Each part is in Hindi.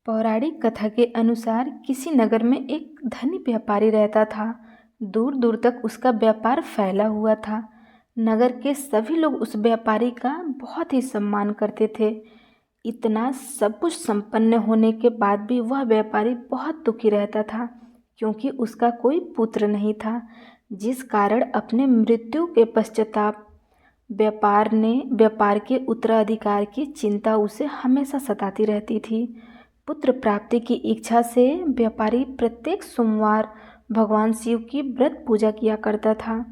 पौराणिक कथा के अनुसार किसी नगर में एक धनी व्यापारी रहता था। दूर दूर तक उसका व्यापार फैला हुआ था। नगर के सभी लोग उस व्यापारी का बहुत ही सम्मान करते थे। इतना सब कुछ संपन्न होने के बाद भी वह व्यापारी बहुत दुखी रहता था, क्योंकि उसका कोई पुत्र नहीं था, जिस कारण अपने मृत्यु के पश्चाताप व्यापार के उत्तराधिकार की चिंता उसे हमेशा सताती रहती थी। पुत्र प्राप्ति की इच्छा से व्यापारी प्रत्येक सोमवार भगवान शिव की व्रत पूजा किया करता था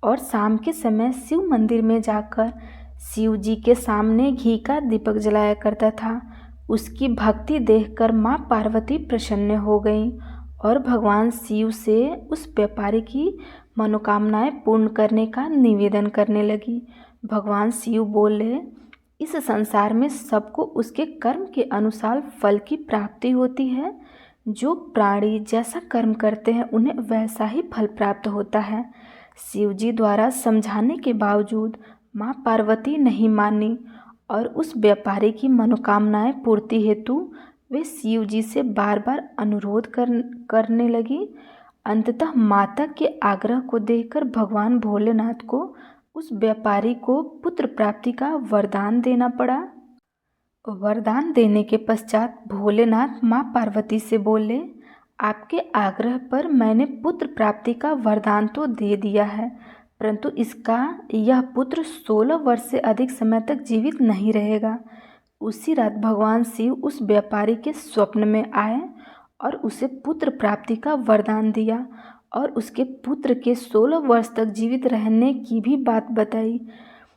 और शाम के समय शिव मंदिर में जाकर शिव जी के सामने घी का दीपक जलाया करता था। उसकी भक्ति देखकर माँ पार्वती प्रसन्न हो गईं और भगवान शिव से उस व्यापारी की मनोकामनाएं पूर्ण करने का निवेदन करने लगी। भगवान शिव बोले, इस संसार में सबको उसके कर्म के अनुसार फल की प्राप्ति होती है। जो प्राणी जैसा कर्म करते हैं उन्हें वैसा ही फल प्राप्त होता है। शिव जी द्वारा समझाने के बावजूद माँ पार्वती नहीं मानी और उस व्यापारी की मनोकामनाएं पूर्ति हेतु वे शिव जी से बार बार अनुरोध करने लगी। अंततः माता के आग्रह को देखकर भगवान भोलेनाथ को उस व्यापारी को पुत्र प्राप्ति का वरदान देना पड़ा। वरदान देने के पश्चात भोलेनाथ माँ पार्वती से बोले, आपके आग्रह पर मैंने पुत्र प्राप्ति का वरदान तो दे दिया है, परंतु यह पुत्र 16 वर्ष से अधिक समय तक जीवित नहीं रहेगा। उसी रात भगवान शिव उस व्यापारी के स्वप्न में आए और उसे पुत्र प्राप्ति का वरदान दिया और उसके पुत्र के 16 वर्ष तक जीवित रहने की भी बात बताई।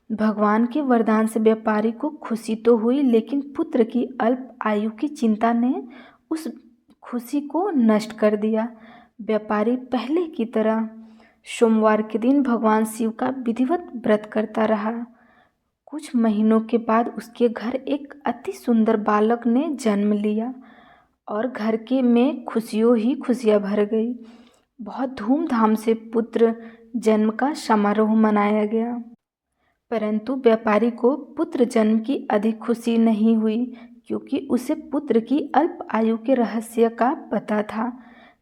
भगवान के वरदान से व्यापारी को खुशी तो हुई, लेकिन पुत्र की अल्प आयु की चिंता ने उस खुशी को नष्ट कर दिया। व्यापारी पहले की तरह सोमवार के दिन भगवान शिव का विधिवत व्रत करता रहा। कुछ महीनों के बाद उसके घर एक अति सुंदर बालक ने जन्म लिया और घर के में खुशियों ही खुशियाँ भर गई। बहुत धूमधाम से पुत्र जन्म का समारोह मनाया गया, परंतु व्यापारी को पुत्र जन्म की अधिक खुशी नहीं हुई, क्योंकि उसे पुत्र की अल्प आयु के रहस्य का पता था।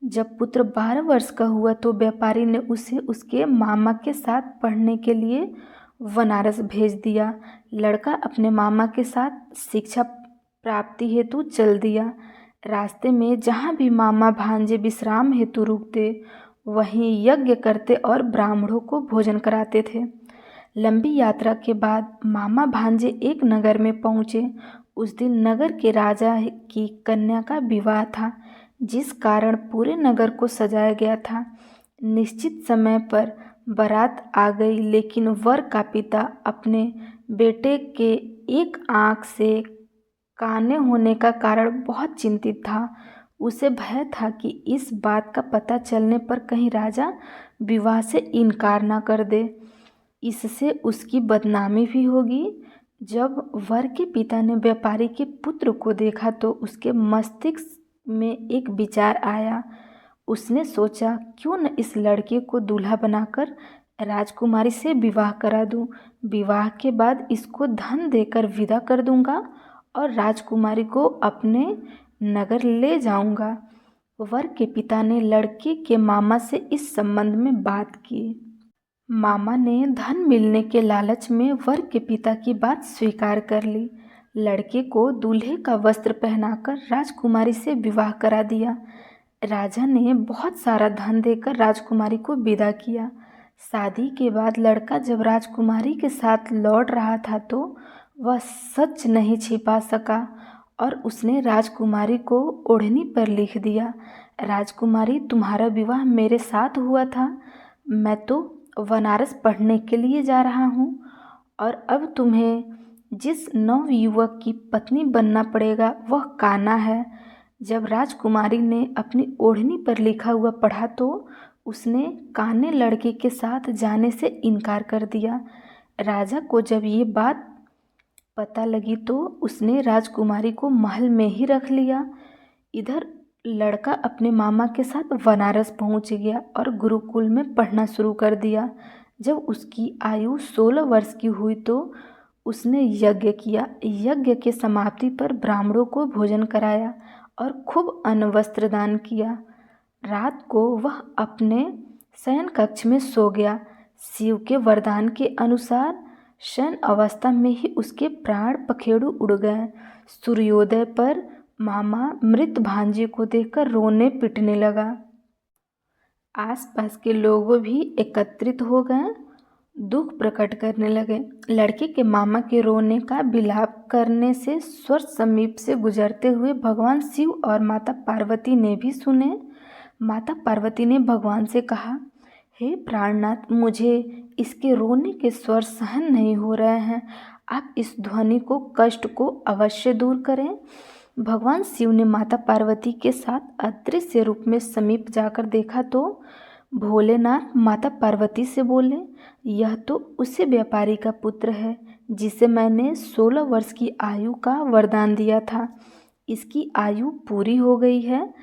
जब पुत्र 12 वर्ष का हुआ तो व्यापारी ने उसे उसके मामा के साथ पढ़ने के लिए बनारस भेज दिया। लड़का अपने मामा के साथ शिक्षा प्राप्ति हेतु चल दिया। रास्ते में जहाँ भी मामा भांजे विश्राम हेतु रुकते, वहीं यज्ञ करते और ब्राह्मणों को भोजन कराते थे। लंबी यात्रा के बाद मामा भांजे एक नगर में पहुँचे। उस दिन नगर के राजा की कन्या का विवाह था, जिस कारण पूरे नगर को सजाया गया था। निश्चित समय पर बारात आ गई, लेकिन वर का पिता अपने बेटे के एक आँख से काने होने का कारण बहुत चिंतित था। उसे भय था कि इस बात का पता चलने पर कहीं राजा विवाह से इनकार न कर दे, इससे उसकी बदनामी भी होगी। जब वर के पिता ने व्यापारी के पुत्र को देखा तो उसके मस्तिष्क में एक विचार आया। उसने सोचा, क्यों न इस लड़के को दूल्हा बनाकर राजकुमारी से विवाह करा दूं। विवाह के बाद इसको धन देकर विदा कर दूंगा और राजकुमारी को अपने नगर ले जाऊंगा। वर के पिता ने लड़के के मामा से इस संबंध में बात की। मामा ने धन मिलने के लालच में वर के पिता की बात स्वीकार कर ली। लड़के को दूल्हे का वस्त्र पहनाकर राजकुमारी से विवाह करा दिया। राजा ने बहुत सारा धन देकर राजकुमारी को विदा किया। शादी के बाद लड़का जब राजकुमारी के साथ लौट रहा था तो वह सच नहीं छिपा सका और उसने राजकुमारी को ओढ़नी पर लिख दिया, राजकुमारी तुम्हारा विवाह मेरे साथ हुआ था। मैं तो बनारस पढ़ने के लिए जा रहा हूँ और अब तुम्हें जिस नवयुवक की पत्नी बनना पड़ेगा वह कान्हा है। जब राजकुमारी ने अपनी ओढ़नी पर लिखा हुआ पढ़ा तो उसने कान्हे लड़के के साथ जाने से इनकार कर दिया। राजा को जब ये बात पता लगी तो उसने राजकुमारी को महल में ही रख लिया। इधर लड़का अपने मामा के साथ बनारस पहुंच गया और गुरुकुल में पढ़ना शुरू कर दिया। जब उसकी आयु 16 वर्ष की हुई तो उसने यज्ञ किया। यज्ञ के समाप्ति पर ब्राह्मणों को भोजन कराया और खूब अन्न वस्त्र दान किया। रात को वह अपने शयन कक्ष में सो गया। शिव के वरदान के अनुसार शयन अवस्था में ही उसके प्राण पखेरु उड़ गए। सूर्योदय पर मामा मृत भांजे को देखकर रोने पिटने लगा। आसपास के लोग भी एकत्रित हो गए, दुख प्रकट करने लगे। लड़के के मामा के रोने का विलाप करने से स्वर्ग समीप से गुजरते हुए भगवान शिव और माता पार्वती ने भी सुने। माता पार्वती ने भगवान से कहा, हे प्राणनाथ, मुझे इसके रोने के स्वर सहन नहीं हो रहे हैं। आप इस ध्वनि को, कष्ट को अवश्य दूर करें। भगवान शिव ने माता पार्वती के साथ अदृश्य रूप में समीप जाकर देखा तो भोलेनाथ माता पार्वती से बोले, यह तो उसी व्यापारी का पुत्र है जिसे मैंने 16 वर्ष की आयु का वरदान दिया था। इसकी आयु पूरी हो गई है।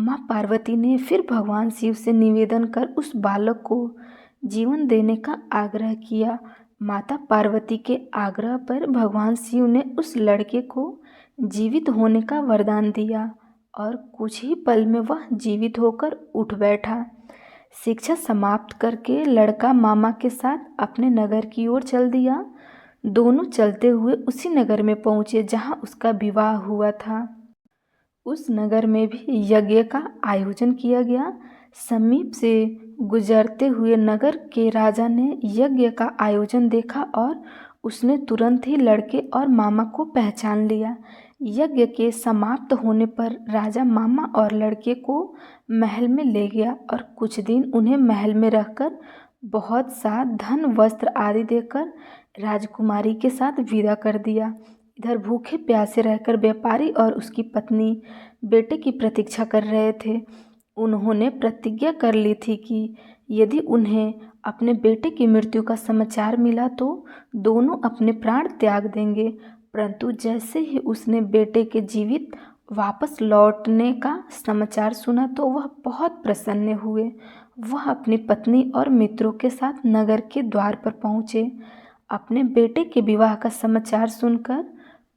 माँ पार्वती ने फिर भगवान शिव से निवेदन कर उस बालक को जीवन देने का आग्रह किया। माता पार्वती के आग्रह पर भगवान शिव ने उस लड़के को जीवित होने का वरदान दिया और कुछ ही पल में वह जीवित होकर उठ बैठा। शिक्षा समाप्त करके लड़का मामा के साथ अपने नगर की ओर चल दिया। दोनों चलते हुए उसी नगर में पहुँचे जहाँ उसका विवाह हुआ था। उस नगर में भी यज्ञ का आयोजन किया गया। समीप से गुजरते हुए नगर के राजा ने यज्ञ का आयोजन देखा और उसने तुरंत ही लड़के और मामा को पहचान लिया। यज्ञ के समाप्त होने पर राजा मामा और लड़के को महल में ले गया और कुछ दिन उन्हें महल में रहकर बहुत सा धन वस्त्र आदि देकर राजकुमारी के साथ विदा कर दिया। इधर भूखे प्यासे रहकर व्यापारी और उसकी पत्नी बेटे की प्रतीक्षा कर रहे थे। उन्होंने प्रतिज्ञा कर ली थी कि यदि उन्हें अपने बेटे की मृत्यु का समाचार मिला तो दोनों अपने प्राण त्याग देंगे। परंतु जैसे ही उसने बेटे के जीवित वापस लौटने का समाचार सुना तो वह बहुत प्रसन्न हुए। वह अपनी पत्नी और मित्रों के साथ नगर के द्वार पर पहुँचे। अपने बेटे के विवाह का समाचार सुनकर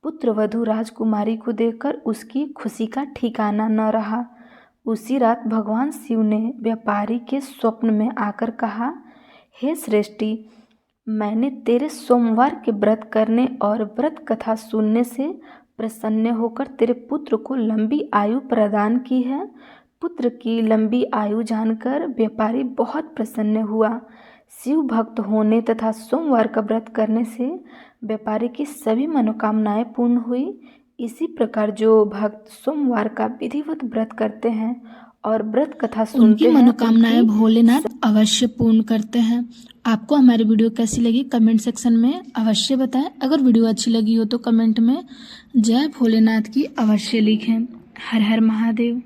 पुत्रवधू राजकुमारी को देखकर उसकी खुशी का ठिकाना न रहा। उसी रात भगवान शिव ने व्यापारी के स्वप्न में आकर कहा, हे श्रेष्ठी, मैंने तेरे सोमवार के व्रत करने और व्रत कथा सुनने से प्रसन्न होकर तेरे पुत्र को लंबी आयु प्रदान की है। पुत्र की लंबी आयु जानकर व्यापारी बहुत प्रसन्न हुआ। शिव भक्त होने तथा सोमवार का व्रत करने से व्यापारी की सभी मनोकामनाएं पूर्ण हुई। इसी प्रकार जो भक्त सोमवार का विधिवत व्रत करते हैं और व्रत कथा सुनते हैं, मनोकामनाएं भोलेनाथ अवश्य पूर्ण करते हैं। आपको हमारी वीडियो कैसी लगी कमेंट सेक्शन में अवश्य बताएं। अगर वीडियो अच्छी लगी हो तो कमेंट में जय भोलेनाथ की अवश्य लिखें। हर हर महादेव।